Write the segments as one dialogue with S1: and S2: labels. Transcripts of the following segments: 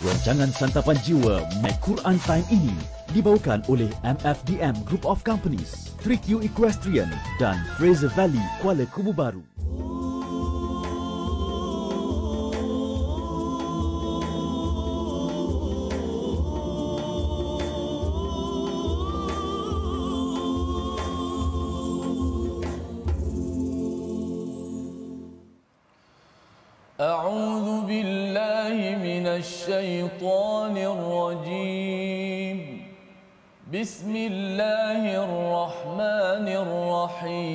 S1: Rancangan Santapan Jiwa My Quran Time ini dibawakan oleh MFDM Group of Companies, 3Q Equestrian dan Fraser Valley Kuala Kubu Baru.
S2: أعوذ بالله من الشيطان الرجيم بسم الله الرحمن الرحيم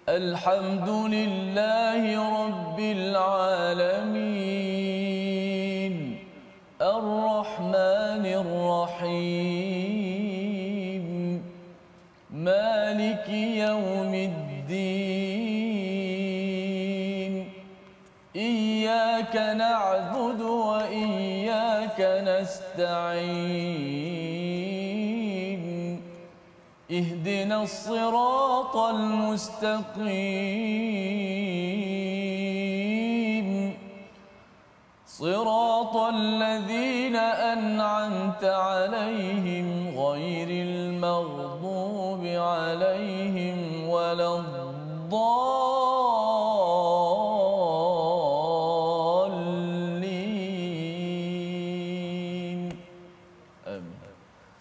S2: الحمد لله رب العالمين الرحمن الرحيم مالك يوم الدين إياك نعبد وإياك نستعين اهدنا الصراط المستقيم صراط الذين أنعمت عليهم غير المغضوب عليهم ولا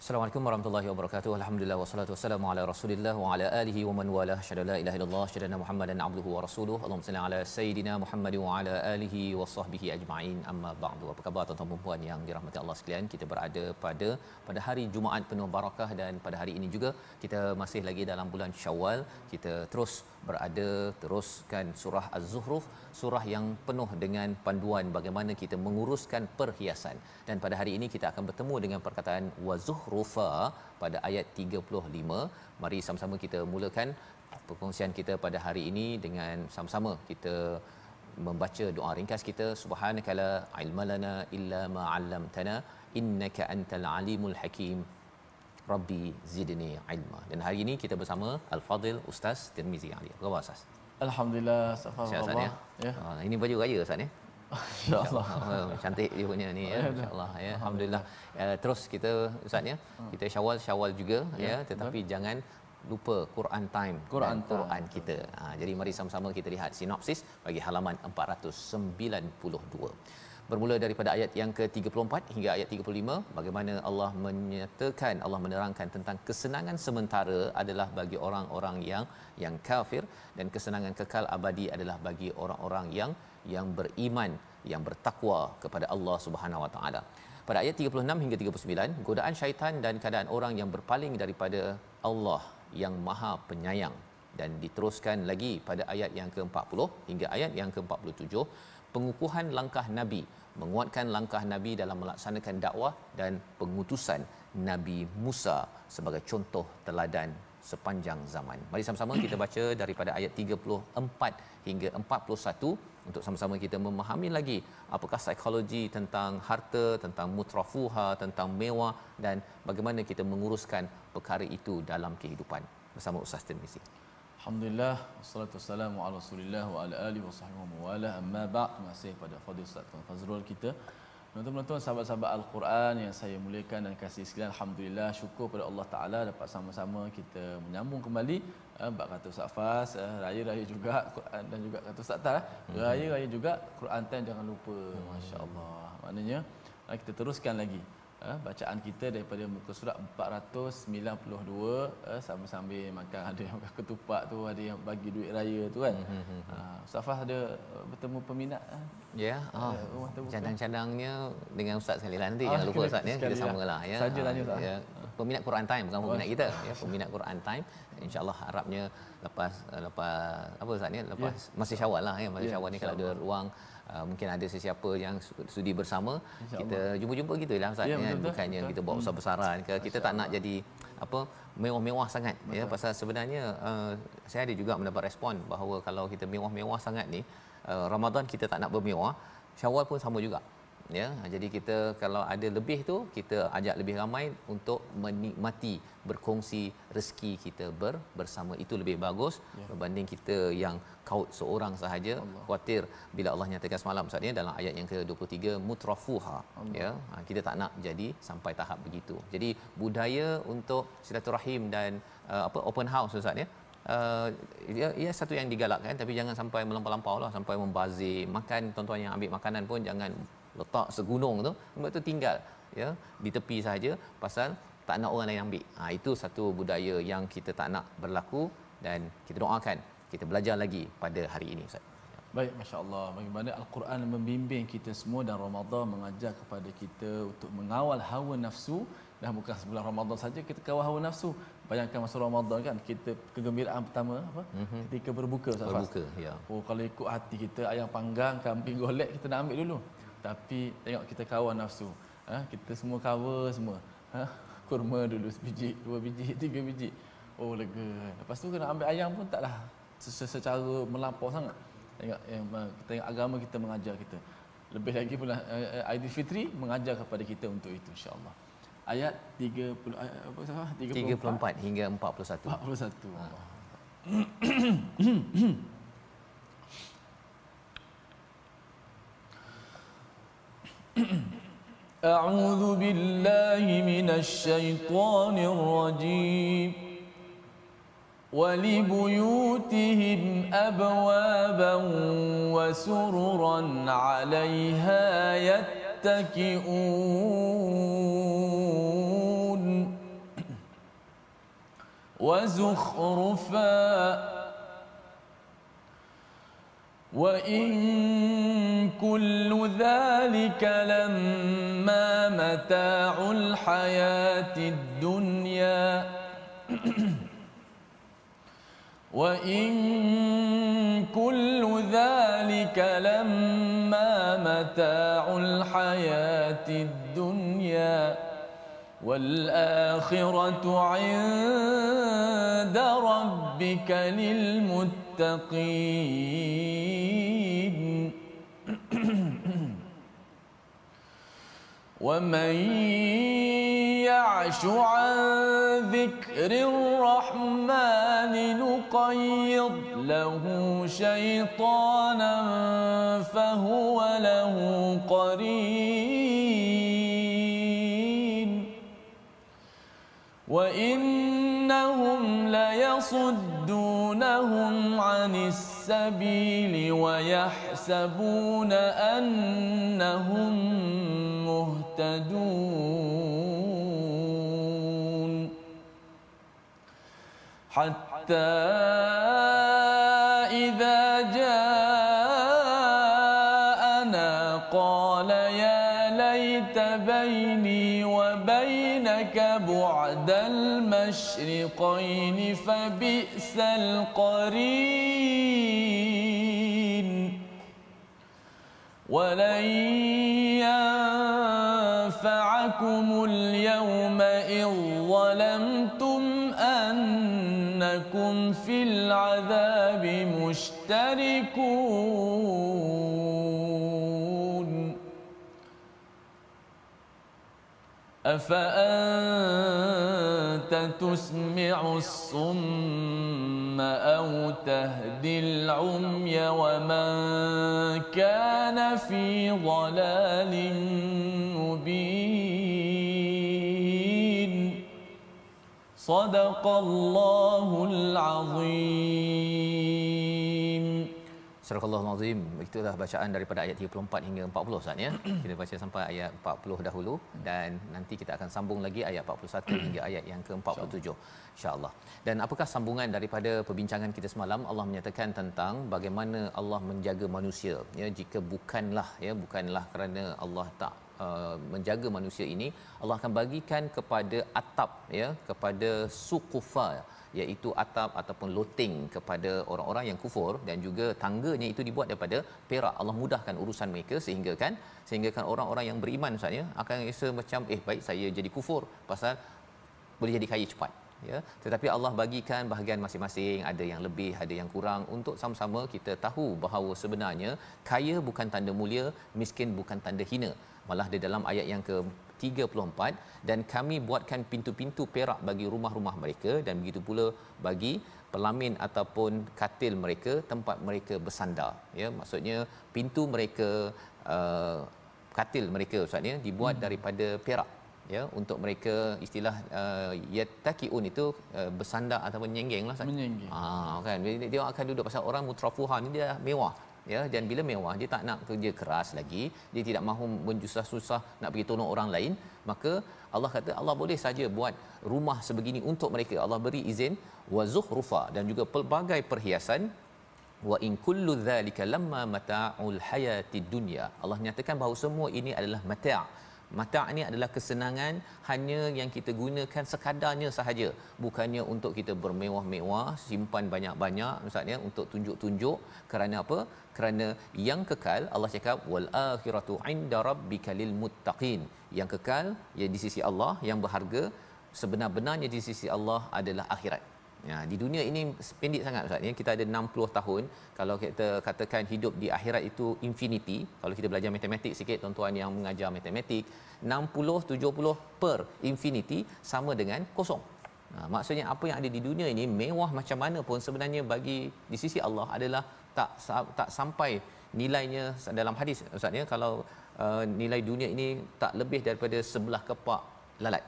S3: Assalamualaikum warahmatullahi wabarakatuh. Alhamdulillah wassalatu wassalamu ala Rasulillah wa ala alihi wa man walah. Syada la ilaha illallah, syada Muhammadan abduhu wa rasuluhu. Allahumma salli ala sayidina Muhammad wa ala alihi wa sahbihi ajma'in. Amma ba'du. Apa khabar tuan-tuan dan puan yang dirahmati Allah sekalian? Kita berada pada hari Jumaat penuh barakah dan pada hari ini juga kita masih lagi dalam bulan Syawal. Kita teruskan surah Az-Zukhruf, surah yang penuh dengan panduan bagaimana kita menguruskan perhiasan. Dan pada hari ini kita akan bertemu dengan perkataan wazuhrufa pada ayat 35. Mari sama-sama kita mulakan perkongsian kita pada hari ini dengan sama-sama kita membaca doa ringkas kita. Subhanakala ilmalana illa ma 'allamtana innaka antal alimul hakim. Rabbi zidni ilma. Dan hari ini kita bersama Al-Fadil Ustaz Tirmizi Ali. Apa khabar Ustaz?
S2: Alhamdulillah, astagfirullah.
S3: Ya. Ini baju raya Ustaz ya?
S2: Insya-Allah.
S3: Cantik dia punya ni ya. Insya-Allah ya. Alhamdulillah. Terus kita Ustaz ya. Kita Syawal juga ya, tetapi jangan lupa Quran time Quran kita. Jadi mari sama-sama kita lihat sinopsis bagi halaman 492. Bermula daripada ayat yang ke-34 hingga ayat 35, bagaimana Allah menyatakan, Allah menerangkan tentang kesenangan sementara adalah bagi orang-orang yang kafir dan kesenangan kekal abadi adalah bagi orang-orang yang beriman, yang bertakwa kepada Allah Subhanahu Wa Taala. Pada ayat 36 hingga 39, godaan syaitan dan keadaan orang yang berpaling daripada Allah yang Maha Penyayang. Dan diteruskan lagi pada ayat yang ke-40 hingga ayat yang ke-47, pengukuhan langkah Nabi, menguatkan langkah Nabi dalam melaksanakan dakwah dan pengutusan Nabi Musa sebagai contoh teladan sepanjang zaman. Mari sama-sama kita baca daripada ayat 34 hingga 41 untuk sama-sama kita memahami lagi apakah psikologi tentang harta, tentang mutrafuha, tentang mewah dan bagaimana kita menguruskan perkara itu dalam kehidupan. Bersama Ustaz Tirmizi.
S2: Alhamdulillah, wassalatu wassalamu ala Rasulillah wa ala alihi wa sahbihi wa wala. Amma ba'd. Terima kasih pada Fadil Ustaz Tuan Fazrul kita. Tuan-tuan, sahabat-sahabat Al-Quran yang saya muliakan dan kasih sekalian, alhamdulillah, syukur pada Allah Taala dapat sama-sama kita menyambung kembali bab kata Ustaz Faz, raya-raya juga Quran dan juga kata Ustaz Tar, raya-raya juga Quran time jangan lupa. Masya-Allah. Maknanya kita teruskan lagi bacaan kita daripada muka surat 492, sambil-sambil makan, ada yang makan ketupat tu, ada yang bagi duit raya tu kan. Ustaz Fah ada bertemu peminat
S3: ya. Cadang-cadangnya dengan Ustaz sekali lah nanti, jangan lupa Ustaz ya, kita samalah ya.
S2: Saja tanya Ustaz
S3: ya. Peminat Quran time bukan peminat kita ya, peminat Quran time. InsyaAllah harapnya lepas apa Ustaz ni, lepas masih Syawal lah ya, masih Syawal ni kalau ada ruang, mungkin ada sesiapa yang sudi bersama, kita jumpa-jumpa gitulah Ustaz ya, bukannya kita buat besar-besaran ke, kita tak nak jadi apa mewah-mewah sangat ya, pasal sebenarnya saya ada juga mendapat respon bahawa kalau kita mewah-mewah sangat ni, Ramadan kita tak nak bermewah, Syawal pun sama juga. ya. Jadi kita kalau ada lebih tu kita ajak lebih ramai untuk menikmati, berkongsi rezeki kita bersama, itu lebih bagus berbanding kita yang kaut seorang sahaja. Khuatir bila Allah nyatakan semalam Ustaz ni dalam ayat yang ke-23 mutrafuha, ya. Kita tak nak jadi sampai tahap begitu. Jadi budaya untuk silaturahim dan open house Ustaz ya, ia satu yang digalakkan, tapi jangan sampai melampau-lampau lah, sampai membazir makan. Tuan-tuan yang ambil makanan pun jangan letak segunung tu, lepas tu tinggal ya di tepi saja pasal tak nak orang lain ambil. Itu satu budaya yang kita tak nak berlaku, dan kita doakan kita belajar lagi pada hari ini Ustaz.
S2: Baik, masya-Allah, bagaimana al-Quran membimbing kita semua, dan Ramadan mengajar kepada kita untuk mengawal hawa nafsu. Dah bukan sebulan Ramadan saja kita kawal hawa nafsu. Bayangkan masa Ramadan kan, kita kegembiraan pertama apa? Ketika berbuka Ustaz.
S3: Berbuka, ya.
S2: Oh, kalau ikut hati kita, ayam panggang, kambing golek kita nak ambil dulu. Tapi tengok kita kawal nafsu. Kita semua cover semua. Kurma dulu sebiji, 2 biji, 3 biji. Oh, lega. Lepas tu kena ambil ayam pun taklah secara melampau sangat. Tengok agama kita mengajar kita. Lebih lagi pula Aidilfitri mengajar kepada kita untuk itu, insya-Allah. Ayat
S3: 34 hingga 41.
S2: 41. أعوذ بالله من الشيطان الرجيم ولبيوتهم أبوابا وسررا عليها يتكئون وزخرفا وإن كل ذلك لما متاع الحياة الدنيا وإن كل ذلك لما متاع الحياة الدنيا والآخرة عند ربك للمتقين ومن يعش عن ذكر الرحمن نقيض له شيطانا فهو له قرين وإنهم ليصدونهم عن السبيل ويحسبون أنهم مهتدون حتى إذا جاءنا قال يا ليت بيني وبينك بعد المشرقين فبئس القرين ولن ينفعكم اليوم إذ ظلمتم أنكم في العذاب مشتركون أفأنت تسمع الصم أو تهدي العمي ومن كان في ضلال مبين صدق الله العظيم.
S3: Surah Al-Azim. Itulah bacaan daripada ayat 34 hingga 40 Ustaz ya. Kita baca sampai ayat 40 dahulu, dan nanti kita akan sambung lagi ayat 41 hingga ayat yang ke-47 insya-Allah. Dan apakah sambungan daripada perbincangan kita semalam? Allah menyatakan tentang bagaimana Allah menjaga manusia ya. Jika bukanlah kerana Allah tak menjaga manusia ini, Allah akan bagikan kepada atap ya, kepada suqufa, iaitu atap ataupun loteng kepada orang-orang yang kufur, dan juga tangganya itu dibuat daripada perak. Allah mudahkan urusan mereka sehingga kan orang-orang yang beriman Ustaz ya akan rasa macam baik saya jadi kufur pasal boleh jadi kaya cepat ya, tetapi Allah bagikan bahagian masing-masing, ada yang lebih, ada yang kurang, untuk sama-sama kita tahu bahawa sebenarnya kaya bukan tanda mulia, miskin bukan tanda hina. Malah di dalam ayat yang ke-34, dan kami buatkan pintu-pintu perak bagi rumah-rumah mereka, dan begitu pula bagi pelamin ataupun katil mereka, tempat mereka bersandar. Ya, maksudnya pintu mereka, katil mereka ustaz ya, dibuat daripada perak, ya, untuk mereka istilah yattaqiun itu bersandar ataupun menyenggeng lah ustaz.
S2: Menyenggeng.
S3: Kan dia akan duduk, pasal orang mutrafuha ni dia mewah, ya, dan bila mewah dia tak nak kerja keras lagi, dia tidak mahu menjusah-susah nak pergi tolong orang lain, maka Allah kata Allah boleh saja buat rumah sebegini untuk mereka. Allah beri izin wa zuhrufa, dan juga pelbagai perhiasan. Wa in kullu dhalika lamma mata'ul hayatid dunya. Allah nyatakan bahawa semua ini adalah mata'. Mata' ni adalah kesenangan hanya yang kita gunakan sekadarnya sahaja, bukannya untuk kita bermewah-mewah, simpan banyak-banyak ustaz ya, untuk tunjuk-tunjuk. Kerana apa? Kerana yang kekal, Allah cakap wal akhiratu 'inda rabbika lil muttaqin. Yang kekal ya di sisi Allah, yang berharga sebenar-benarnya di sisi Allah adalah akhirat. Ya, di dunia ini pendek sangat ustaz ya, kita ada 60 tahun. Kalau kita katakan hidup di akhirat itu infinity, kalau kita belajar matematik sikit, tuan-tuan yang mengajar matematik, 60 70 per infinity sama dengan kosong. Maksudnya apa yang ada di dunia ini mewah macam mana pun sebenarnya bagi di sisi Allah adalah tak sampai nilainya. Dalam hadis ustaz ya, kalau nilai dunia ini tak lebih daripada sebelah kepak lalat.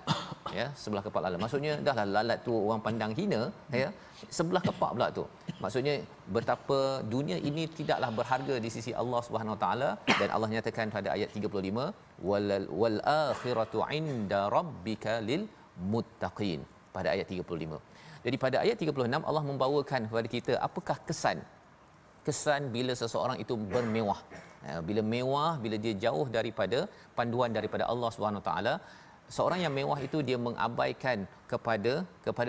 S3: Ya, sebelah kepak lalat. Maksudnya dahlah lalat tu orang pandang hina, ya. Sebelah kepak pula tu. Maksudnya betapa dunia ini tidaklah berharga di sisi Allah Subhanahu Wa Taala, dan Allah nyatakan pada ayat 35 wal akhiratu 'inda rabbika lil muttaqin pada ayat 35. Jadi pada ayat 36 Allah membawakan kepada kita apakah kesan bila seseorang itu bermewah. Bila mewah, bila dia jauh daripada panduan daripada Allah Subhanahu Wa Taala, seorang yang mewah itu dia mengabaikan kepada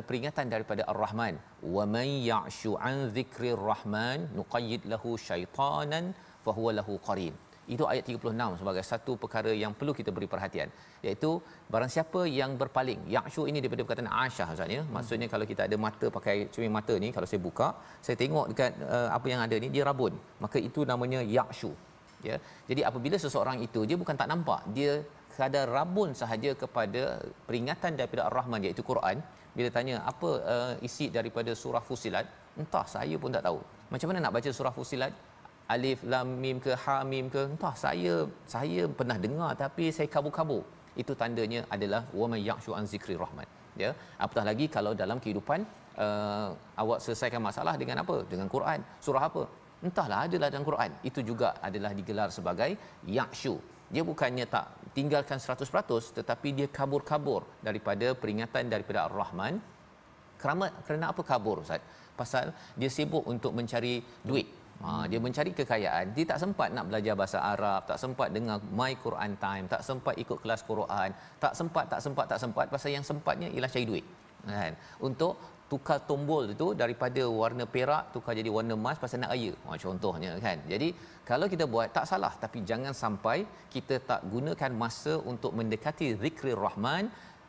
S3: peringatan daripada Ar-Rahman. Wa man ya'shu 'an dzikrir rahman nuqayyid lahu syaitanan fahuwa lahu qarin. Itu ayat 36 sebagai satu perkara yang perlu kita beri perhatian, iaitu barang siapa yang berpaling. Ya'shu ini daripada perkataan asyah ustaz ya. Maksudnya kalau kita ada mata, pakai cermin mata ni, kalau saya buka, saya tengok dekat apa yang ada ni, dia rabun, maka itu namanya ya'shu, ya. Jadi apabila seseorang itu dia bukan tak nampak, dia kadar rabun sahaja kepada peringatan daripada Ar-Rahman iaitu Quran. Bila tanya apa isi daripada surah Fussilat, entah, saya pun tak tahu. Macam mana nak baca surah Fussilat? Alif lam mim ke ha mim ke? Entah, saya pernah dengar tapi saya kabur-kabur. Itu tandanya adalah wa may ya'shu an zikri rahman, ya. Apatah lagi kalau dalam kehidupan awak selesaikan masalah dengan apa? Dengan Quran. Surah apa? Entahlah, adalah dalam Quran. Itu juga adalah digelar sebagai ya'shu. Dia bukannya tak tinggalkan 100%, tetapi dia kabur-kabur daripada peringatan daripada Ar-Rahman. Kerana apa kabur ustaz? Pasal dia sibuk untuk mencari duit. Dia mencari kekayaan, dia tak sempat nak belajar bahasa Arab, tak sempat dengar My Quran Time, tak sempat ikut kelas Quran, tak sempat pasal yang sempatnya ialah cari duit, kan? Untuk tukar tombol itu daripada warna perak tukar jadi warna emas pasal nak raya. Contohnya kan. Jadi kalau kita buat tak salah, tapi jangan sampai kita tak gunakan masa untuk mendekati zikrir Rahman.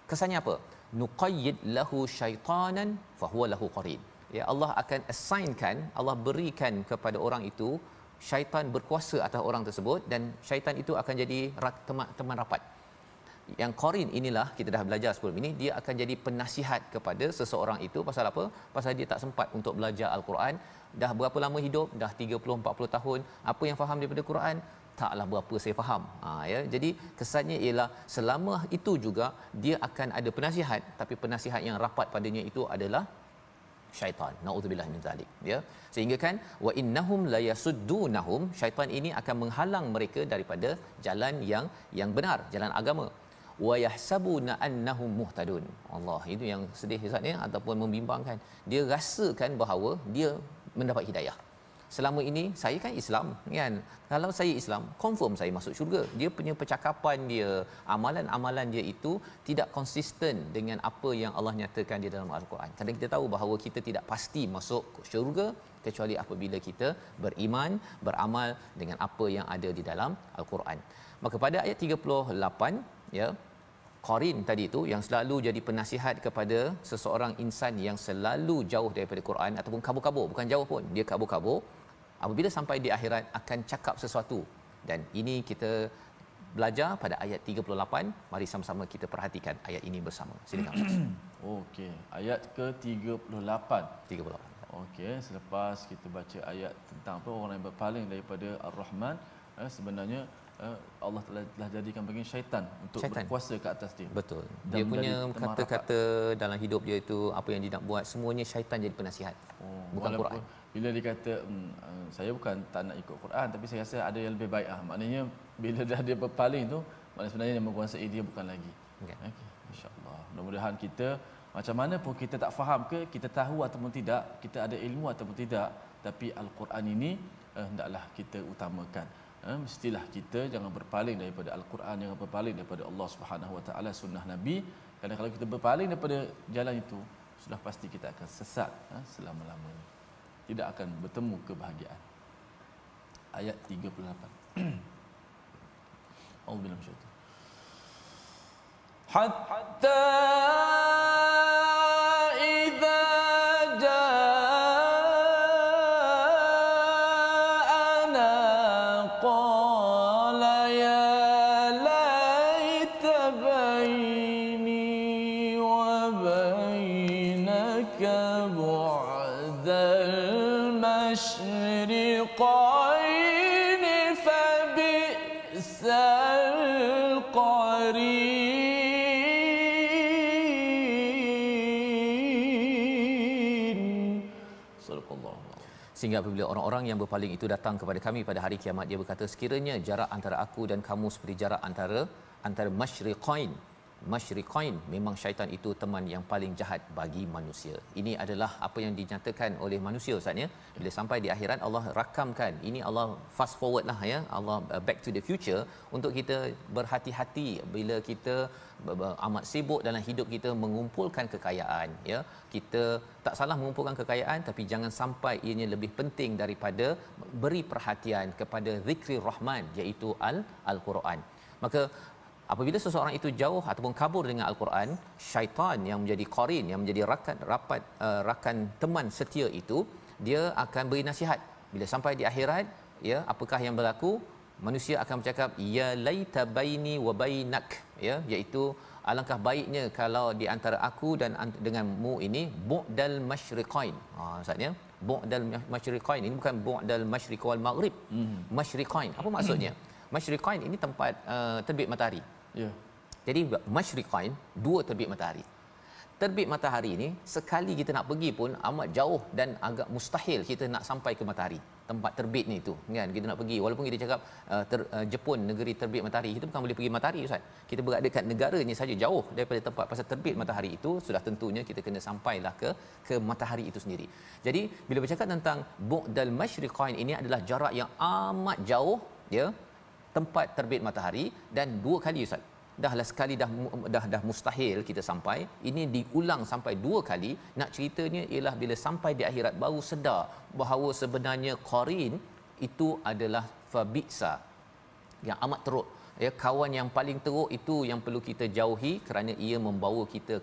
S3: Kesannya apa? Nuqayyid lahu syaitanan fahuwa lahu qarin. Ya, Allah akan assignkan, Allah berikan kepada orang itu syaitan berkuasa atas orang tersebut, dan syaitan itu akan jadi teman rapat. Yang qarin inilah kita dah belajar sebelum ini, dia akan jadi penasihat kepada seseorang itu. Pasal apa? Pasal dia tak sempat untuk belajar Al-Quran. Dah berapa lama hidup? Dah 30-40 tahun. Apa yang faham daripada Quran? Taklah berapa saya faham. Ya, jadi kesannya ialah selama itu juga dia akan ada penasihat, tapi penasihat yang rapat padanya itu adalah syaitan. Nauzubillah min zalik, ya. Sehingga kan wa innahum la yasuddunahum, syaitan ini akan menghalang mereka daripada jalan yang benar, jalan agama. Wa yahsabuna annahum muhtadun. Allah, itu yang sedih Ustaz ya, ataupun membimbangkan. Dia rasakan bahawa dia mendapat hidayah. Selama ini saya kan Islam, kan? Kalau saya Islam, confirm saya masuk syurga. Dia punya percakapan dia, amalan-amalan dia itu tidak konsisten dengan apa yang Allah nyatakan di dalam Al-Quran. Kadang kita tahu bahawa kita tidak pasti masuk syurga kecuali apabila kita beriman, beramal dengan apa yang ada di dalam Al-Quran. Maka pada ayat 38, ya, qarin tadi itu yang selalu jadi penasihat kepada seseorang insan yang selalu jauh daripada Quran ataupun kabur-kabur, bukan jauh pun, dia kabur-kabur, apabila sampai di akhirat akan cakap sesuatu. Dan ini kita belajar pada ayat 38. Mari sama-sama kita perhatikan ayat ini bersama. Silakan.
S2: Okey, ayat ke-38.
S3: 38.
S2: Okey, selepas kita baca ayat tentang apa orang yang berpaling daripada Ar-Rahman, sebenarnya Allah telah jadikan bagi syaitan untuk berkuasa ke atas dia.
S3: Betul. Dia punya kata-kata dalam hidup dia itu, apa yang dia nak buat, semuanya syaitan jadi penasihat. Bukan Quran.
S2: Bila dia kata saya bukan tak nak ikut Quran, tapi saya rasa ada yang lebih baik. Maknanya bila dah dia berpaling tu, maknanya sebenarnya yang menguasai dia bukan lagi. Okey. Insya-Allah. Mudah-mudahan kita macam mana pun kita tak faham ke, kita tahu ataupun tidak, kita ada ilmu ataupun tidak, tapi Al-Quran ini hendaklah kita utamakan. Mestilah kita jangan berpaling daripada Al-Quran, jangan berpaling daripada Allah Subhanahu Wa Taala, sunnah Nabi. Kerana kalau kita berpaling daripada jalan itu, sudah pasti kita akan sesat selama-lamanya. Tidak akan bertemu kebahagiaan. Ayat 38. Auzubillahi minasyaitanir hatta
S3: sehingga apabila orang-orang yang berpaling itu datang kepada kami pada hari kiamat, dia berkata, sekiranya jarak antara aku dan kamu seperti jarak antara masyriqain, memang syaitan itu teman yang paling jahat bagi manusia. Ini adalah apa yang dinyatakan oleh manusia Ustaz ya. Bila sampai di akhirat, Allah rakamkan. Ini Allah fast forward lah ya. Allah back to the future untuk kita berhati-hati bila kita amat sibuk dalam hidup kita mengumpulkan kekayaan ya. Kita tak salah mengumpulkan kekayaan, tapi jangan sampai ianya lebih penting daripada beri perhatian kepada zikri Rahman, iaitu Al-Quran. Maka apabila seseorang itu jauh ataupun kabur dengan Al-Quran, syaitan yang menjadi qarin, yang menjadi rakan teman setia itu, dia akan beri nasihat. Bila sampai di akhirat, ya, apakah yang berlaku? Manusia akan bercakap, ya laita baini wa bainak, ya, iaitu alangkah baiknya kalau di antara aku dan denganmu ini bu'dal masyriqain. Maksudnya bu'dal masyriqain ini bukan bu'dal masyriq wal maghrib. Masyriqain apa maksudnya? Masyriqain ini tempat terbit matahari. Ya. Jadi masyriqain, dua terbit matahari. Terbit matahari ini sekali kita nak pergi pun amat jauh dan agak mustahil kita nak sampai ke matahari. Tempat terbit ni tu kan, kita nak pergi walaupun kita cakap Jepun negeri terbit matahari, kita bukan boleh pergi matahari Ustaz. Kita berada dekat negaranya saja jauh daripada tempat pasal terbit matahari itu, sudah tentunya kita kena sampailah ke matahari itu sendiri. Jadi bila bercakap tentang bu'dal masyriqain, ini adalah jarak yang amat jauh ya, tempat terbit matahari, dan dua kali Ustaz. Dahlah sekali dah mustahil kita sampai, ini diulang sampai dua kali. Nak ceritanya ialah bila sampai di akhirat baru sedar bahawa sebenarnya qarin itu adalah fabitsa, yang amat teruk ya. Kawan yang paling teruk itu yang perlu kita jauhi kerana ia membawa kita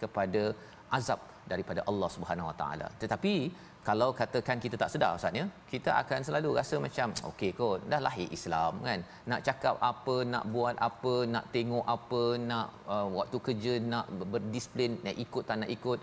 S3: kepada azab daripada Allah Subhanahu Wa Taala. Tetapi kalau katakan kita tak sedar Ustaz ya, kita akan selalu rasa macam okey kot, dah lahir Islam kan, nak cakap apa, nak buat apa, nak tengok apa, nak waktu kerja nak berdisiplin, nak ikut tak nak ikut,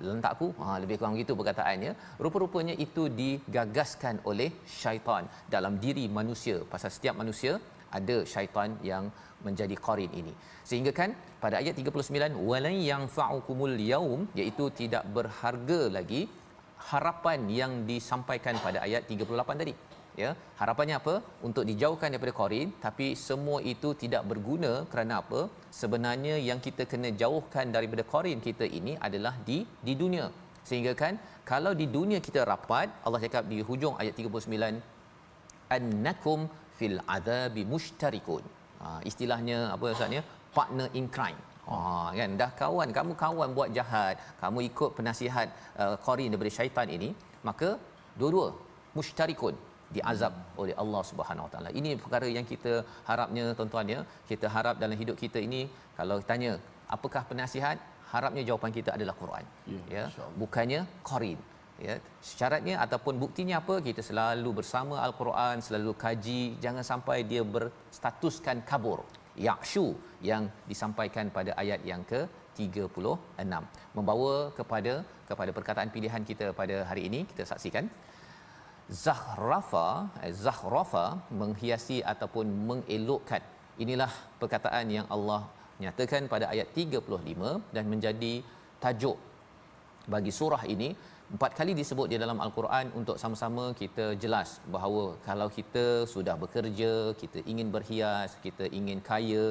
S3: lentak aku, lebih kurang begitu perkataannya. Rupa-rupanya itu digagaskan oleh syaitan dalam diri manusia. Pasal setiap manusia ada syaitan yang menjadi qarin ini. Sehingga kan pada ayat 39, walan yanfa'ukumul yaum, iaitu tidak berharga lagi harapan yang disampaikan pada ayat 38 tadi ya. Harapannya apa? Untuk dijauhkan daripada qarin, tapi semua itu tidak berguna. Kerana apa? Sebenarnya yang kita kena jauhkan daripada qarin kita ini adalah di dunia. Sehingga kan kalau di dunia kita rapat, Allah cakap di hujung ayat 39, annakum fil azabi mushtarikun. Istilahnya apa Ustaz ya? Partner in crime. Kan dah kamu kawan buat jahat, kamu ikut penasihat qarin daripada syaitan ini, maka dua-dua mushtarikun, diazab oleh Allah Subhanahu Wa Taala. Ini perkara yang kita harapnya tuan-tuan ya, kita harap dalam hidup kita ini kalau tanya apakah penasihat, harapnya jawapan kita adalah Quran. Ya, bukannya qarin. Ya, syaratnya ataupun buktinya apa? Kita selalu bersama al-Quran, selalu kaji, jangan sampai dia berstatuskan kabur. Ya'shu yang disampaikan pada ayat yang ke-36 membawa kepada perkataan pilihan kita pada hari ini. Kita saksikan Zahrafa menghiasi ataupun mengelokkan. Inilah perkataan yang Allah nyatakan pada ayat 35 dan menjadi tajuk bagi surah ini. 4 kali disebut di dalam al-Quran untuk sama-sama kita jelas bahawa kalau kita sudah bekerja, kita ingin berhias, kita ingin kaya,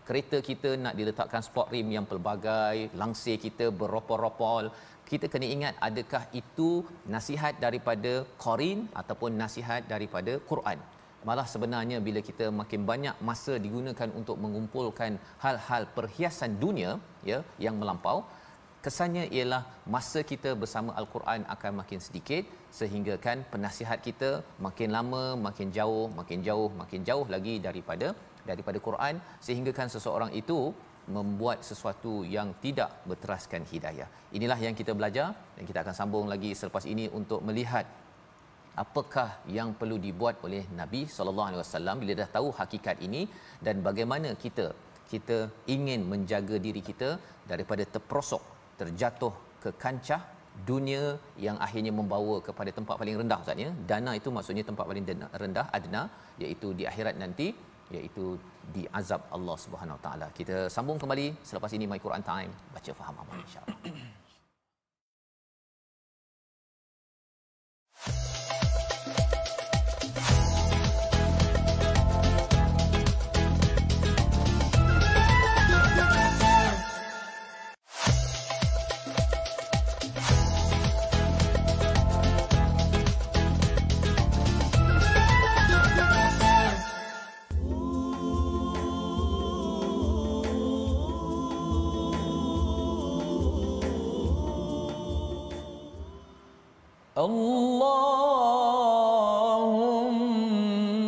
S3: kereta kita nak diletakkan sport rim yang pelbagai, langsir kita beropol-ropol, kita kena ingat adakah itu nasihat daripada qarin ataupun nasihat daripada Quran. Malah sebenarnya bila kita makin banyak masa digunakan untuk mengumpulkan hal-hal perhiasan dunia ya yang melampau, kesannya ialah masa kita bersama al-Quran akan makin sedikit, sehingga kan penasihat kita makin lama makin jauh lagi daripada Quran, sehingga kan seseorang itu membuat sesuatu yang tidak berteraskan hidayah. Inilah yang kita belajar dan kita akan sambung lagi selepas ini untuk melihat apakah yang perlu dibuat oleh Nabi sallallahu alaihi wasallam bila dah tahu hakikat ini, dan bagaimana kita ingin menjaga diri kita daripada terperosok, terjatuh ke kancah dunia yang akhirnya membawa kepada tempat paling rendah. Ustaz ya, dana itu maksudnya tempat paling rendah, adna, iaitu di akhirat nanti, iaitu di azab Allah Subhanahu Wa Taala. Kita sambung kembali selepas ini My Quran Time, baca faham amal insya-Allah.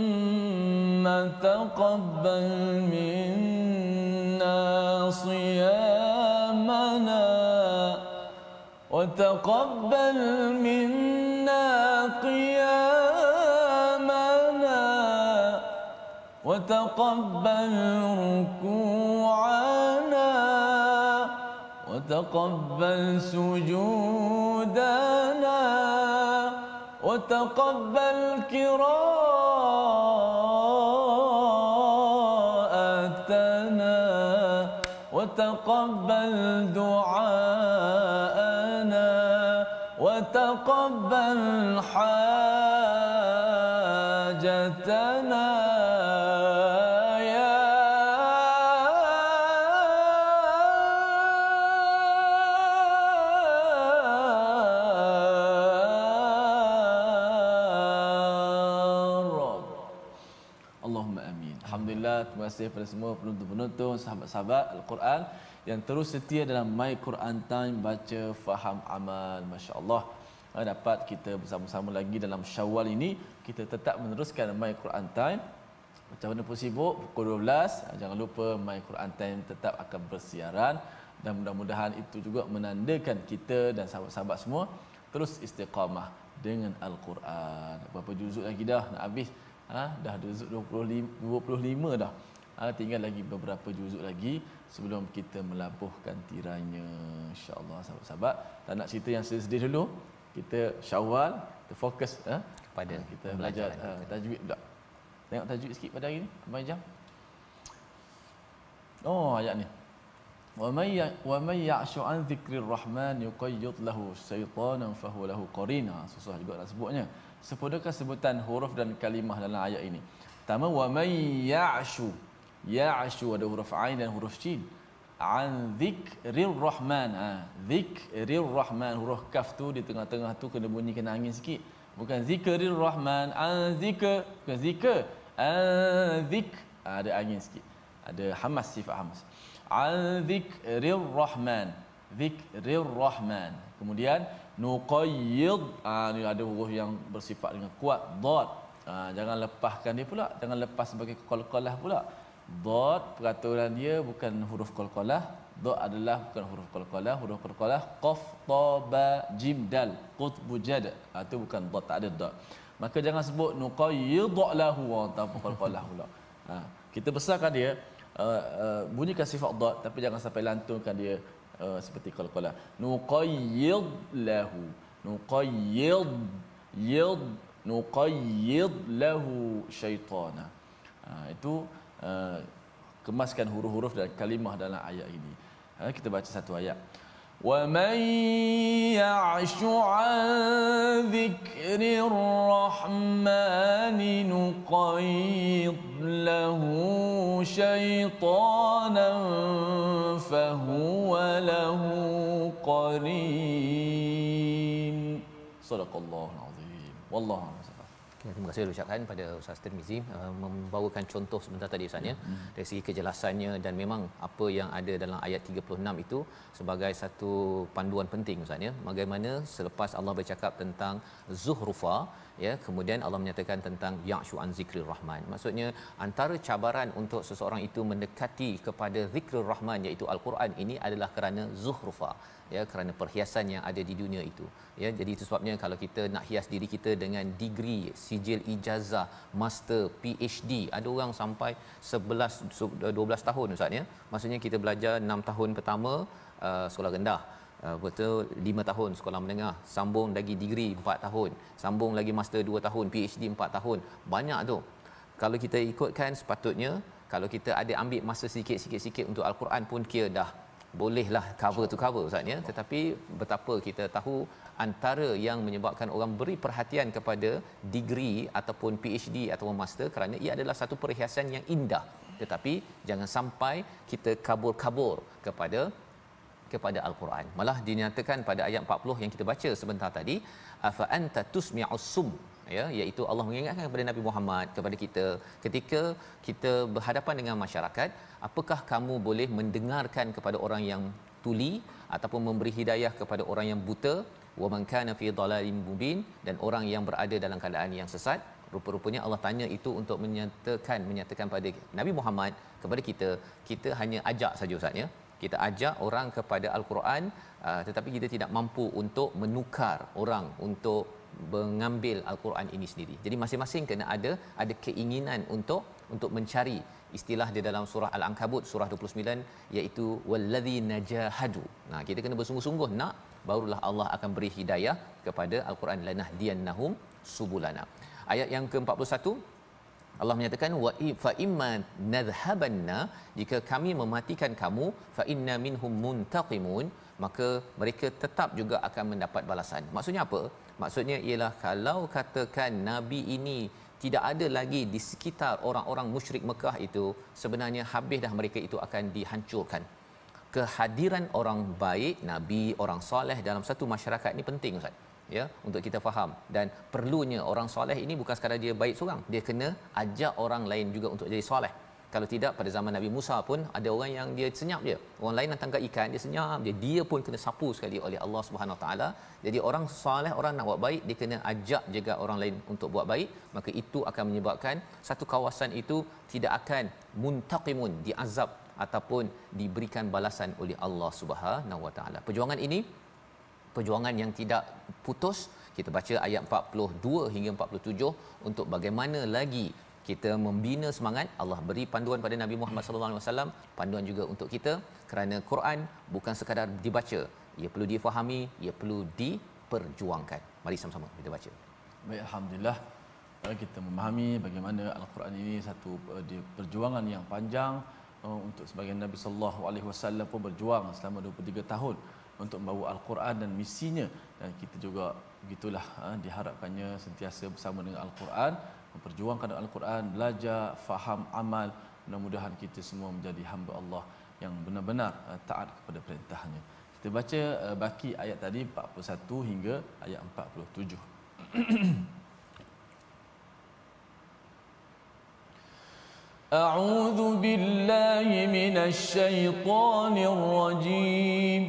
S2: اللهم تقبل منا صيامنا وتقبل منا قيامنا وتقبل ركوعنا وتقبل سجودنا وتقبل قراءتنا وتقبل دعاءنا وتقبل حاجتنا Terima kasih kepada semua penonton-penonton, sahabat-sahabat Al-Quran yang terus setia dalam My Quran Time, baca, faham, amal. Masya-Allah. Dapat kita bersama-sama lagi dalam Syawal ini. Kita tetap meneruskan My Quran Time. Macam mana pun sibuk, pukul 12. Jangan lupa My Quran Time tetap akan bersiaran. Dan mudah-mudahan itu juga menandakan kita dan sahabat-sahabat semua terus istiqamah dengan Al-Quran. Berapa juzuk lagi dah nak habis? Dah juzuk 25 dah. Tinggal lagi beberapa juzuk lagi sebelum kita melabuhkan tirainya, insya-Allah sahabat-sahabat. Tak nak cerita yang sedih dulu. Kita Syawal, kita fokus
S3: kepada
S2: kita belajar tajwid pula. Tengok tajwid sikit pada hari ni, Abang Jam. Oh, ayat ni. Wa may ya'shu an dzikrir rahman yuqayyid lahu syaitanan fa huwa lahu qarina. Susah juga nak sebutnya. Sepodakah sebutan huruf dan kalimah dalam ayat ini? Pertama, wa may ya'shu. Ya'shu ada huruf ain dan huruf shin. An dzikrir rahman. Dzikrir rahman, huruf kaf tu di tengah-tengah tu kena bunyi, kena angin sikit. Bukan zikrir rahman, an zikr, bukan zikr. An zik, ada angin sikit. Ada hamas, sifat hamas. An dzikrir rahman. Dzikrir rahman. Kemudian nuqayyid, ni ada huruf yang bersifat dengan kuat, dad. Jangan lepaskan dia pula, jangan lepas sebagai qalqalah pula. Dad peraturan dia bukan huruf qalqalah. Dad adalah bukan huruf qalqalah. Huruf qalqalah qaf, ta, ba, jim, dal, qutbu, jad. Itu bukan dad, tak ada dad. Maka jangan sebut nuqayyid lahu tanpa qalqalah pula. Kita besarkan dia, bunyikan sifat dad tapi jangan sampai lantunkan dia seperti qalqalah. Nuqayyid lahu, nuqayyid, yid, nuqayyid lahu syaitana. Itu kemaskan huruf-huruf dan kalimah dalam ayat ini. Kita baca satu ayat. Wa man ya'shu 'an dhikrir rahmani nuqayyid lahu syaitanan fahuwa lahu qarin. Sadaqallahul azim. Wallahu a'lam.
S3: Ya, terima kasih ucapkan pada Ustaz Tirmizi membawakan contoh sebentar tadi Ustaz ya, dari segi kejelasannya, dan memang apa yang ada dalam ayat 36 itu sebagai satu panduan penting Ustaz ya. Bagaimana selepas Allah bercakap tentang zuhrufa ya, kemudian Allah menyatakan tentang ya'shu an zikrir rahman. Maksudnya antara cabaran untuk seseorang itu mendekati kepada zikrul rahman iaitu al-Quran ini adalah kerana zuhrufa ya, kerana perhiasan yang ada di dunia itu ya. Jadi itu sebabnya kalau kita nak hias diri kita dengan degree, sijil ijazah, master, PhD, ada orang sampai 12 tahun Ustaz ya. Maksudnya kita belajar 6 tahun pertama sekolah rendah, betul 5 tahun sekolah menengah, sambung lagi degree 4 tahun, sambung lagi master 2 tahun, PhD 4 tahun. Banyak tu. Kalau kita ikutkan sepatutnya kalau kita ada ambil masa sikit-sikit untuk al-Quran pun kira dah bolehlah cover to cover Ustaz ya. Tetapi betapa kita tahu antara yang menyebabkan orang beri perhatian kepada degree ataupun PhD ataupun master kerana ia adalah satu perhiasan yang indah, tetapi jangan sampai kita kabur-kabur kepada al-Quran. Malah dinyatakan pada ayat 40 yang kita baca sebentar tadi, afa anta tusmi'us sum ya, iaitu Allah mengingatkan kepada Nabi Muhammad, kepada kita ketika kita berhadapan dengan masyarakat, apakah kamu boleh mendengarkan kepada orang yang tuli ataupun memberi hidayah kepada orang yang buta, wa man kana fi dhalalin mubin, dan orang yang berada dalam keadaan yang sesat. Rupa-rupanya Allah tanya itu untuk menyatakan pada Nabi Muhammad, kepada kita hanya ajak saja Ustaz ya. Kita ajak orang kepada al-Quran, tetapi kita tidak mampu untuk menukar orang untuk mengambil al-Quran ini sendiri. Jadi masing-masing kena ada keinginan untuk mencari. Istilah di dalam surah Al-Ankabut surah 29 iaitu wallazi najahadu. Nah, kita kena bersungguh-sungguh nak, barulah Allah akan beri hidayah kepada al-Quran, lanahdiyannahum subulana. Ayat yang ke-41 Allah menyatakan wa fa imma nadhhabanna, jika kami mematikan kamu, fa inna minhum muntaqimun, maka mereka tetap juga akan mendapat balasan. Maksudnya apa? Maksudnya ialah kalau katakan nabi ini tidak ada lagi di sekitar orang-orang musyrik Mekah itu, sebenarnya habis dah mereka itu akan dihancurkan. Kehadiran orang baik, nabi, orang soleh dalam satu masyarakat ini penting Ustaz ya, untuk kita faham. Dan perlunya orang soleh ini bukan sekadar dia baik seorang, dia kena ajak orang lain juga untuk jadi soleh. Kalau tidak, pada zaman Nabi Musa pun ada orang yang dia senyap je, orang lain nak tangkap ikan dia senyap je, dia pun kena sapu sekali oleh Allah Subhanahu Wa Taala. Jadi orang soleh, orang nak buat baik, dia kena ajak juga orang lain untuk buat baik, maka itu akan menyebabkan satu kawasan itu tidak akan muntaqimun, diazab ataupun diberikan balasan oleh Allah Subhanahu Wa Taala. Perjuangan ini perjuangan yang tidak putus. Kita baca ayat 42 hingga 47 untuk bagaimana lagi kita membina semangat. Allah beri panduan pada Nabi Muhammad sallallahu alaihi wasallam, panduan juga untuk kita, kerana Quran bukan sekadar dibaca, ia perlu difahami, ia perlu diperjuangkan. Mari sama-sama kita baca.
S2: Baik, alhamdulillah kita memahami bagaimana al-Quran ini satu perjuangan yang panjang. Untuk sebagian Nabi sallallahu alaihi wasallam pun berjuang selama 23 tahun untuk membawa al-Quran dan misinya, dan kita juga begitulah diharapkannya sentiasa bersama dengan al-Quran, memperjuangkan al-Quran, belajar, faham, amal. Mudah-mudahan kita semua menjadi hamba Allah yang benar-benar taat kepada perintahnya. Kita baca baki ayat tadi 41 hingga ayat 47. A'udzu billahi minasy syaithanir rajim.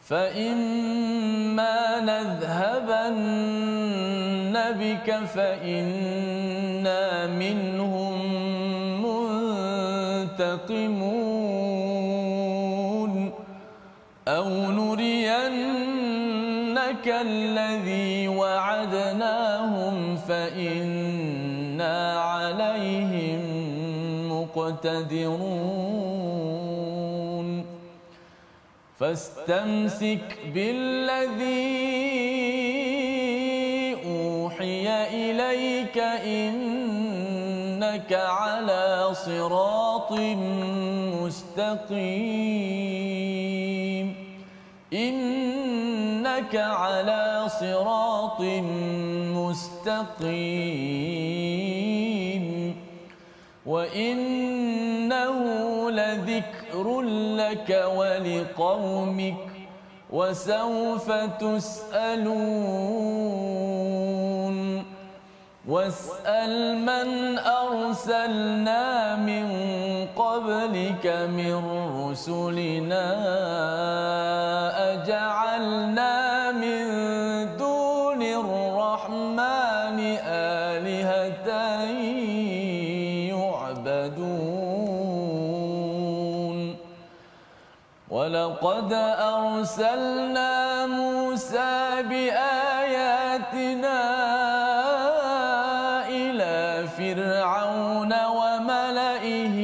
S2: فَإِمَّا نَذْهَبَنَّ بك فإنا منهم منتقمون أو نرينك الذي وعدناهم فإنا عليهم مقتدرون فاستمسك بالذي أوحي إليك إنك على صراط مستقيم إنك على صراط مستقيم وإنه لذكر لك ولقومك وسوف تسألون واسأل من أرسلنا من قبلك من رسلنا أجعلنا من دون الرحمن آلهة يعبدون ولقد أرسلنا موسى بآياتنا إلى فرعون وملئه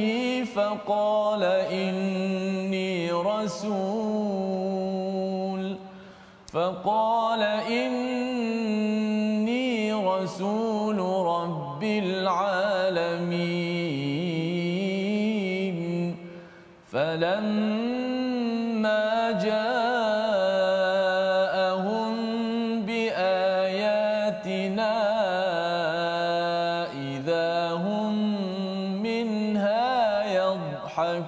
S2: فقال إني رسول رب العالمين فلما جاءهم بآياتنا إذا هم منها يضحكون.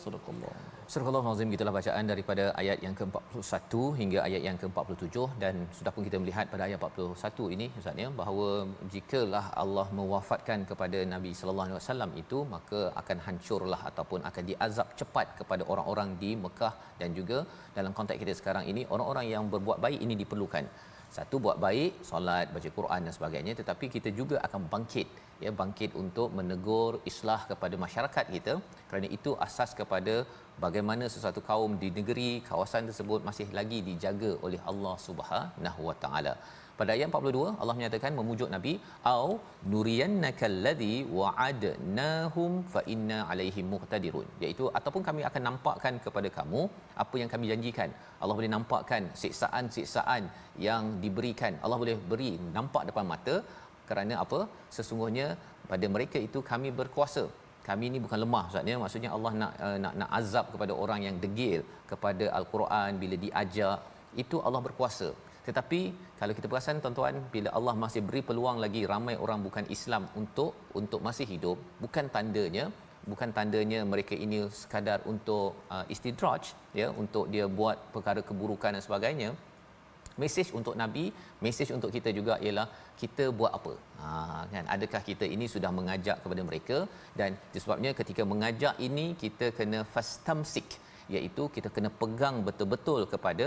S2: صدق الله.
S3: Surah Al-Azim, gitulah bacaan daripada ayat yang ke-41 hingga ayat yang ke-47. Dan sudah pun kita melihat pada ayat 41 ini Ustaz ya, bahawa jikalah Allah mewafatkan kepada Nabi sallallahu alaihi wasallam itu, maka akan hancurlah ataupun akan diazab cepat kepada orang-orang di Mekah. Dan juga dalam konteks kita sekarang ini, orang-orang yang berbuat baik ini diperlukan. Satu, buat baik, solat, baca Quran dan sebagainya, tetapi kita juga akan bangkit ya, bangkit untuk menegur, islah kepada masyarakat kita, kerana itu asas kepada bagaimana sesuatu kaum di negeri kawasan tersebut masih lagi dijaga oleh Allah Subhanahu Wa Taala. Pada ayat 42 Allah menyatakan memujuk Nabi, au nuriyannakal ladzi wa'adnahum fa inna alaihim muqtadirun, iaitu ataupun kami akan nampakkan kepada kamu apa yang kami janjikan. Allah boleh nampakkan siksaan-siksaan yang diberikan, Allah boleh beri nampak depan mata. Kerana apa? Sesungguhnya pada mereka itu kami berkuasa. Kami ni bukan lemah Ustaz ya. Maksudnya Allah nak azab kepada orang yang degil kepada al-Quran bila diajar, itu Allah berkuasa. Tetapi kalau kita perasan tuan-tuan, bila Allah masih beri peluang lagi ramai orang bukan Islam untuk masih hidup, bukan tandanya mereka ini sekadar untuk istidraj ya, untuk dia buat perkara keburukan dan sebagainya. Mesej untuk Nabi, mesej untuk kita juga ialah kita buat apa? Kan, adakah kita ini sudah mengajak kepada mereka? Dan disebabnya ketika mengajak ini kita kena fastamsik, iaitu kita kena pegang betul-betul kepada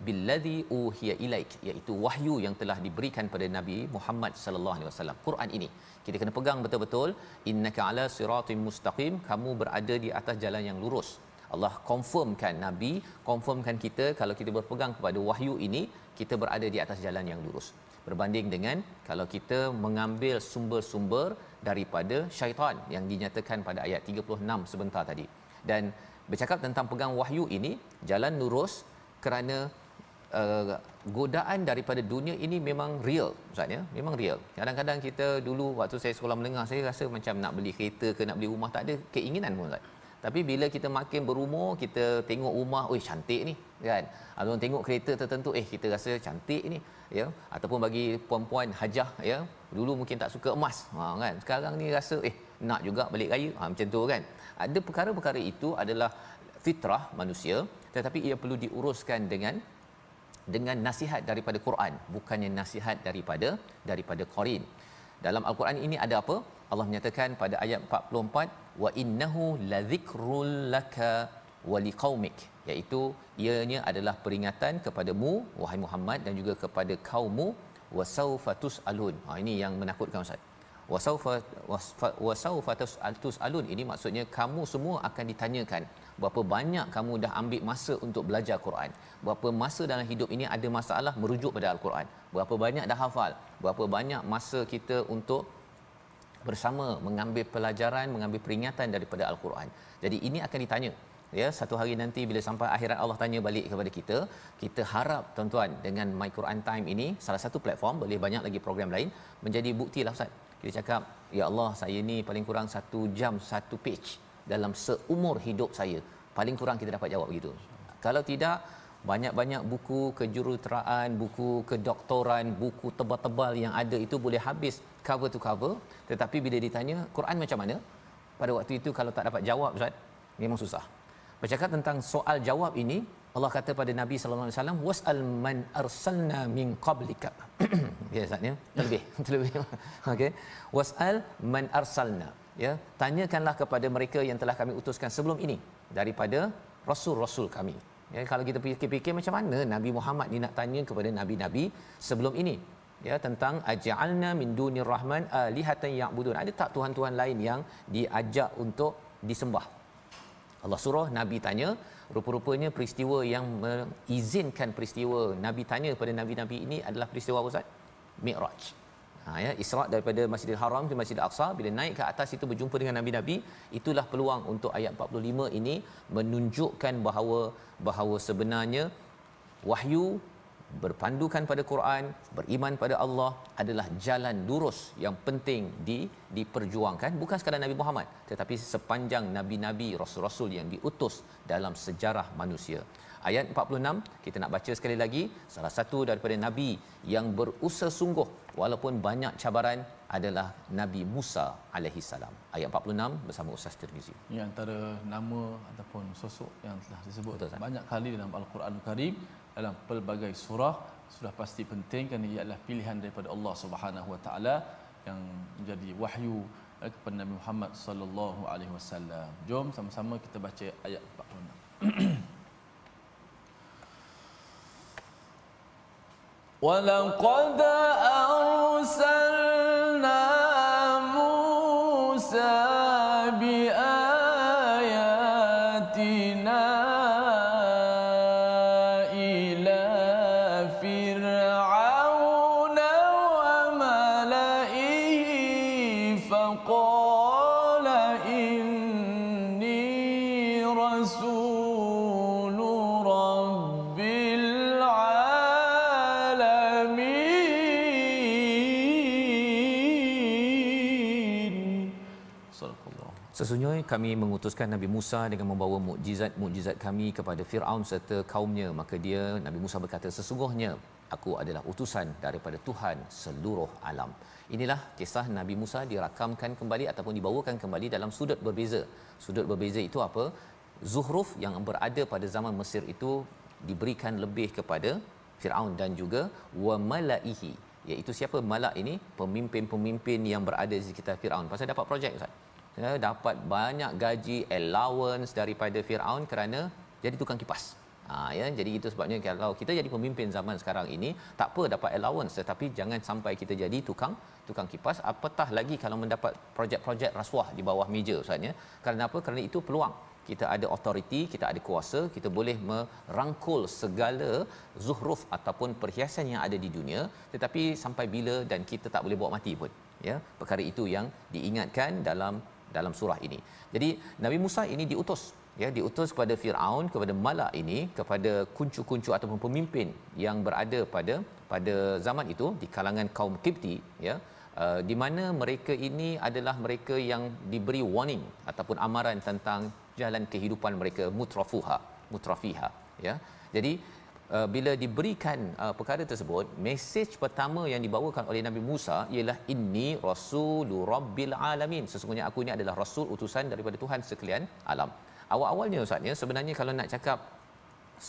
S3: billadhi uhiya ilaik, iaitu wahyu yang telah diberikan pada Nabi Muhammad sallallahu alaihi wasallam. Quran ini kita kena pegang betul-betul. Innaka ala siratim mustaqim, kamu berada di atas jalan yang lurus. Allah confirmkan Nabi, confirmkan kita, kalau kita berpegang kepada wahyu ini, kita berada di atas jalan yang lurus. Berbanding dengan kalau kita mengambil sumber-sumber daripada syaitan yang dinyatakan pada ayat 36 sebentar tadi. Dan bercakap tentang pegang wahyu ini, jalan lurus, kerana godaan daripada dunia ini memang real Ustaz ya, memang real. Kadang-kadang kita dulu waktu saya sekolah menengah, saya rasa macam nak beli kereta ke nak beli rumah, tak ada keinginan pun Ustaz. Tapi bila kita makin berumur, kita tengok rumah, oi cantik ni kan, ataupun tengok kereta tertentu, kita rasa cantik ni ya. Ataupun bagi puan-puan hajah ya, dulu mungkin tak suka emas kan, sekarang ni rasa nak juga balik raya macam tu kan. Ada perkara-perkara itu adalah fitrah manusia, tetapi ia perlu diuruskan dengan nasihat daripada Quran, bukannya nasihat daripada qarin. Dalam al-Quran ini ada apa? Allah menyatakan pada ayat 44, wa innahu ladzikrul laka waliqaumik, iaitu ianya adalah peringatan kepadamu wahai Muhammad dan juga kepada kaummu, wasaufa tusalun. Ini yang menakutkan Ustaz. Wasaufa tusalun ini maksudnya kamu semua akan ditanyakan berapa banyak kamu dah ambil masa untuk belajar Quran, berapa masa dalam hidup ini ada masalah merujuk pada Al-Quran, berapa banyak dah hafal, berapa banyak masa kita untuk bersama mengambil pelajaran, mengambil peringatan daripada Al-Quran. Jadi ini akan ditanya, ya, satu hari nanti bila sampai akhirat Allah tanya balik kepada kita. Kita harap tuan-tuan dengan My Quran Time ini, salah satu platform, boleh banyak lagi program lain, menjadi bukti lah Ustaz. Kita cakap, ya Allah, saya ni paling kurang 1 jam 1 page dalam seumur hidup saya, paling kurang kita dapat jawab begitu. Kalau tidak, banyak-banyak buku kejuruteraan, buku kedoktoran, buku tebal-tebal yang ada itu boleh habis cover to cover, tetapi bila ditanya Quran macam mana, pada waktu itu kalau tak dapat jawab Ustaz, memang susah. Bercakap tentang soal jawab ini, Allah kata pada Nabi sallallahu alaihi wasallam, wasal man arsalna min qablika. Ya Ustaz ya, terlebih. Okey. Wasal man arsalna, ya, tanyakanlah kepada mereka yang telah kami utuskan sebelum ini daripada rasul-rasul kami. Ya, kalau kita fikir-fikir macam mana Nabi Muhammad ni nak tanya kepada nabi-nabi sebelum ini, ya, tentang aj'alna min dunir rahman alihatan ya'budun. Ada tak tuhan-tuhan lain yang diajak untuk disembah? Allah suruh Nabi tanya, rupa-rupanya peristiwa yang mengizinkan peristiwa Nabi tanya kepada nabi-nabi ini adalah peristiwa apa Ustaz? Mi'raj. Ya, Isra' daripada Masjidil Haram ke Masjidil Aqsa, bila naik ke atas itu berjumpa dengan nabi-nabi, itulah peluang untuk ayat 45 ini menunjukkan bahawa sebenarnya wahyu, berpandukan pada Quran, beriman pada Allah adalah jalan lurus yang penting diperjuangkan, bukan sekadar Nabi Muhammad tetapi sepanjang nabi-nabi, rasul-rasul yang diutus dalam sejarah manusia. Ayat 46 kita nak baca sekali lagi. Salah satu daripada nabi yang berusaha sungguh walaupun banyak cabaran adalah Nabi Musa alaihi salam. Ayat 46 bersama Ustaz Tirmizi.
S2: Ini antara nama ataupun sosok yang telah disebut banyak kali dalam Al-Quranul Karim, dalam pelbagai surah. Sudah pasti penting kerana ia adalah pilihan daripada Allah Subhanahu Wa Taala yang menjadi wahyu kepada Nabi Muhammad sallallahu alaihi wasallam. Jom sama-sama kita baca ayat 46. وَلَقَدْ أَرْسَلْنَا مُوسَى بِآيَاتِنَا إِلَى فِرْعَوْنَ وَمَلَئِهِ فَقَالَ إِنِّي رَسُولُ رَبِّ
S3: Sesungguhnya kami mengutuskan Nabi Musa dengan membawa mukjizat kami kepada Firaun serta kaumnya. Maka Nabi Musa berkata, sesungguhnya aku adalah utusan daripada Tuhan seluruh alam. Inilah kisah Nabi Musa dirakamkan kembali ataupun dibawakan kembali dalam sudut berbeza. Sudut berbeza itu apa? Zuhruf yang berada pada zaman Mesir itu diberikan lebih kepada Firaun dan juga wa malaihi, iaitu siapa malak ini? Pemimpin-pemimpin yang berada di sekitar Firaun. Pasal dapat projek Ustaz. Ya, dapat banyak gaji, allowance daripada Firaun kerana jadi tukang kipas. Ya, jadi itu sebabnya kalau kita jadi pemimpin zaman sekarang ini, tak apa dapat allowance, tetapi jangan sampai kita jadi tukang kipas, apatah lagi kalau mendapat projek-projek rasuah di bawah meja Ustaz ya. Kerana apa? Kerana itu peluang. Kita ada authority, kita ada kuasa, kita boleh merangkul segala zuhruf ataupun perhiasan yang ada di dunia, tetapi sampai bila dan kita tak boleh bawa mati pun. Ya, perkara itu yang diingatkan dalam surah ini. Jadi Nabi Musa ini diutus kepada Firaun, kepada malak ini, kepada kuncu-kuncu ataupun pemimpin yang berada pada zaman itu di kalangan kaum Qibti, ya, di mana mereka ini adalah mereka yang diberi warning ataupun amaran tentang jalan kehidupan mereka, mutrafiha, ya. Jadi bila diberikan perkara tersebut, mesej pertama yang dibawakan oleh Nabi Musa ialah inni rasulu rabbil alamin. Sesungguhnya aku ini adalah rasul utusan daripada Tuhan sekalian alam. Awal-awalnya Ustaz ya, sebenarnya kalau nak cakap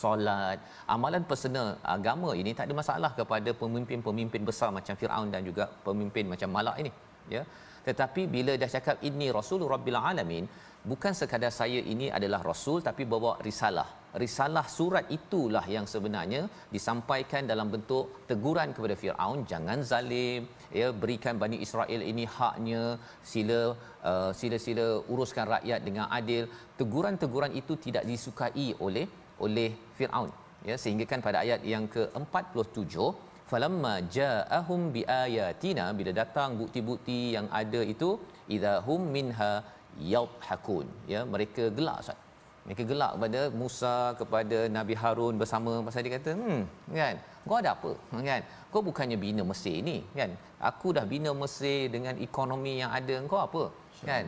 S3: solat, amalan personal agama ini tak ada masalah kepada pemimpin-pemimpin besar macam Firaun dan juga pemimpin macam Malak ini, ya. Tetapi bila dah cakap inni rasulu rabbil alamin, bukan sekadar saya ini adalah rasul tapi bawa risalah. Risalah surat itulah yang sebenarnya disampaikan dalam bentuk teguran kepada Firaun, jangan zalim, ya, berikan Bani Israel ini haknya, sila uruskan rakyat dengan adil. Teguran-teguran itu tidak disukai oleh Firaun, ya, sehingga kan pada ayat yang ke-47, falamma ja'ahum biayatina, bila datang bukti-bukti yang ada itu, idahum minha yadhakun, ya, mereka gelak, Ustaz. Mereka gelak kepada Musa, kepada Nabi Harun bersama, pasal dia kata, kan, kau ada apa, kan, kau bukannya bina Mesir ni, kan, aku dah bina Mesir dengan ekonomi yang ada, kau apa, kan,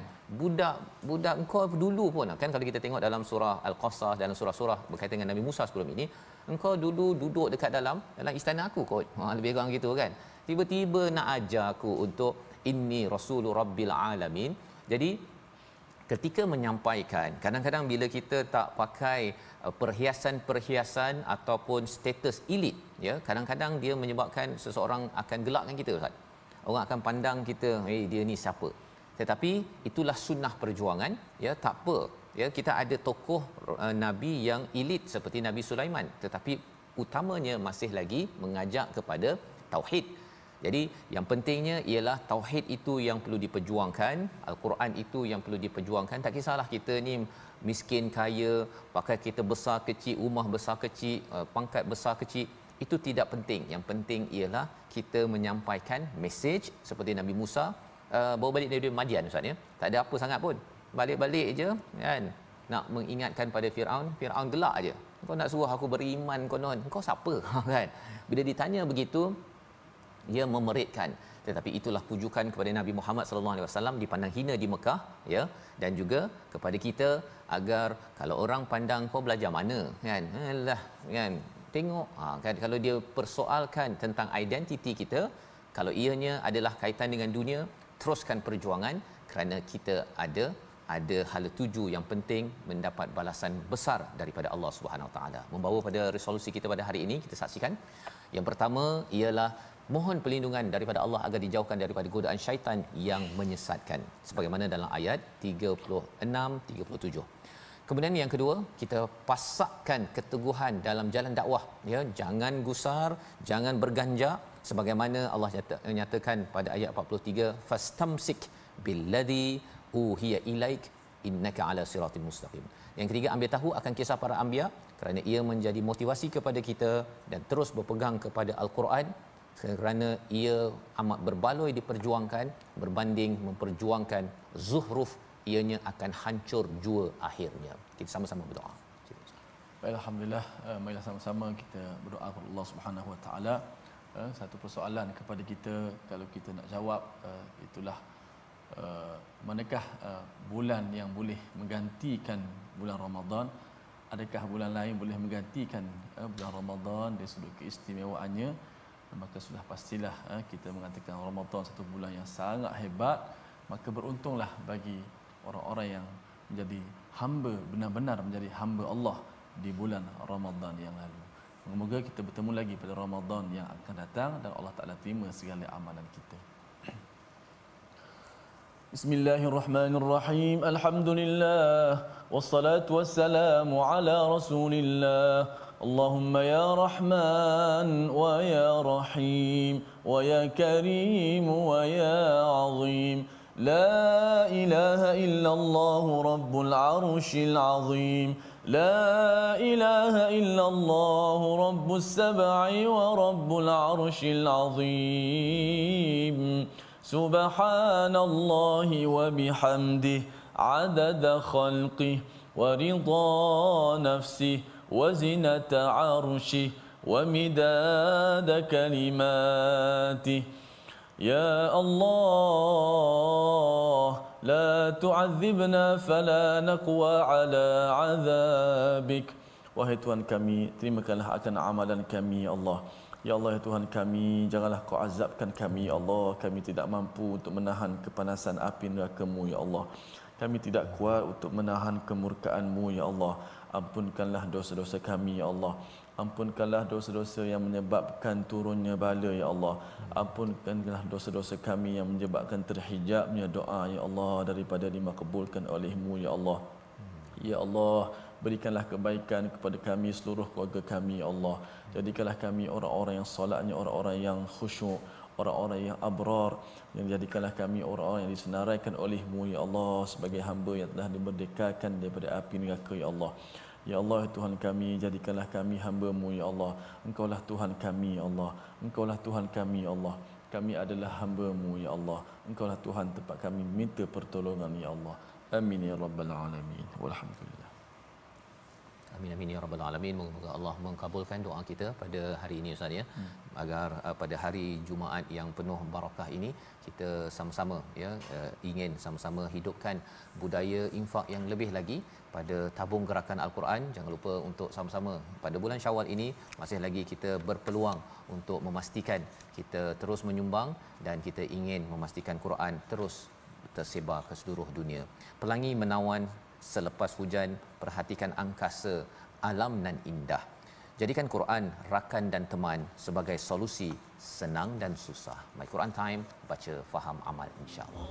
S3: budak engkau dulu pun, kan, kalau kita tengok dalam surah Al-Qasas, dalam surah-surah berkaitan dengan Nabi Musa sebelum ini, engkau dulu duduk dekat dalam istana aku kot, lebih kurang gitu, kan, tiba-tiba nak ajar aku untuk inni rasulur rabbil alamin. Jadi ketika menyampaikan, kadang-kadang bila kita tak pakai perhiasan-perhiasan ataupun status elit, ya, kadang-kadang dia menyebabkan seseorang akan gelakkan kita, Ustaz. Orang akan pandang kita, dia ni siapa. Tetapi itulah sunnah perjuangan, ya, tak apa, ya, kita ada tokoh nabi yang elit seperti Nabi Sulaiman, tetapi utamanya masih lagi mengajak kepada tauhid. Jadi yang pentingnya ialah tauhid itu yang perlu diperjuangkan, Al-Quran itu yang perlu diperjuangkan. Tak kisahlah kita ni miskin kaya, pakai kita besar kecil, rumah besar kecil, pangkat besar kecil, itu tidak penting. Yang penting ialah kita menyampaikan mesej seperti Nabi Musa bawa balik dari Madian, Ustaz, ya. Tak ada apa sangat pun. Balik-balik je, kan, nak mengingatkan pada Firaun, Firaun gelak aje. Kau nak suruh aku beriman konon, kau siapa? Kan. Bila ditanya begitu, ia memeritkan. Tetapi itulah pujukan kepada Nabi Muhammad sallallahu alaihi wasallam dipandang hina di Mekah, ya, dan juga kepada kita agar kalau orang pandang kau belajar mana, kan, alah, kan, tengok, kan, kalau dia persoalkan tentang identiti kita, kalau ianya adalah kaitan dengan dunia, teruskan perjuangan, kerana kita ada hala tuju yang penting, mendapat balasan besar daripada Allah Subhanahu Wa Taala. Membawa pada resolusi kita pada hari ini, kita saksikan yang pertama ialah mohon perlindungan daripada Allah agar dijauhkan daripada godaan syaitan yang menyesatkan, sebagaimana dalam ayat 36-37. Kemudian yang kedua, kita pasakkan keteguhan dalam jalan dakwah, ya, jangan gusar, jangan berganjak, sebagaimana Allah nyatakan pada ayat 43, fastamsik billadhi uhiya ilaik innaka ala siratal mustaqim. Yang ketiga, ambil tahu akan kisah para anbiya kerana ia menjadi motivasi kepada kita dan terus berpegang kepada Al-Quran, kerana ia amat berbaloi diperjuangkan berbanding memperjuangkan zuhruf, ianya akan hancur jua akhirnya. Kita sama-sama berdoa.
S2: Baik, alhamdulillah, marilah sama-sama kita berdoa kepada Allah Subhanahu Wa Taala. Satu persoalan kepada kita, kalau kita nak jawab, itulah manakah bulan yang boleh menggantikan bulan Ramadan? Adakah bulan lain boleh menggantikan bulan Ramadan dari sudut keistimewaannya? Maka sudah pastilah kita mengatakan Ramadan satu bulan yang sangat hebat. Maka beruntunglah bagi orang-orang yang menjadi hamba, benar-benar menjadi hamba Allah di bulan Ramadan yang lalu. Semoga kita bertemu lagi pada Ramadan yang akan datang dan Allah Ta'ala terima segala amalan kita. Bismillahirrahmanirrahim. Alhamdulillah wassalatu wassalamu ala Rasulillah. Allahumma ya Rahman wa ya Rahim wa ya Karim wa ya Azim. La ilaha illallah rabbul arshil azim. La ilaha illallah rabbus sab'i wa rabbul arshil azim. Subhanallahi wa bihamdihi adada khalqihi wa ridha nafsihi wa zinata arshihi wa midada kalimatihi. Ya Allah, la tu'adzibna fala naqwa ala azabik. Wahai Tuhan kami, terimakanlah akan amalan kami, ya Allah. Ya Allah, ya Tuhan kami, janganlah kau azabkan kami, ya Allah. Kami tidak mampu untuk menahan kepanasan api neraka-Mu, ya Allah. Kami tidak kuat untuk menahan kemurkaan-Mu, ya Allah. Ampunkanlah dosa-dosa kami, ya Allah. Ampunkanlah dosa-dosa yang menyebabkan turunnya bala ya Allah. Ampunkanlah dosa-dosa kami yang menyebabkan terhijabnya doa ya Allah daripada dimakbulkan oleh-Mu ya Allah. Ya Allah, berikanlah kebaikan kepada kami seluruh keluarga kami ya Allah. Jadikanlah kami orang-orang yang solatnya, orang-orang yang khusyuk, orang-orang yang abrar, yang jadikanlah kami orang-orang yang disenaraikan oleh-Mu ya Allah sebagai hamba yang telah dimerdekakan daripada api neraka ya Allah. Ya Allah Tuhan kami, jadikanlah kami hamba-Mu ya Allah. Engkaulah Tuhan kami ya Allah. Engkaulah Tuhan kami ya Allah. Kami adalah hamba-Mu ya Allah. Engkaulah Tuhan tempat kami minta pertolongan ya Allah. Amin ya rabbal alamin. Walhamdulillah.
S3: Amin amin ya rabbal alamin. Moga Allah mengabulkan doa kita pada hari ini Ustaz ya. Agar pada hari Jumaat yang penuh barakah ini kita sama-sama ya ingin sama-sama hidupkan budaya infak yang lebih lagi pada tabung gerakan Al-Quran. Jangan lupa untuk sama-sama pada bulan Syawal ini masih lagi kita berpeluang untuk memastikan kita terus menyumbang dan kita ingin memastikan Quran terus tersebar ke seluruh dunia. Pelangi menawan selepas hujan, perhatikan angkasa, alam nan indah. Jadikan Quran rakan dan teman sebagai solusi senang dan susah. My Quran Time, baca, faham, amal insya-Allah.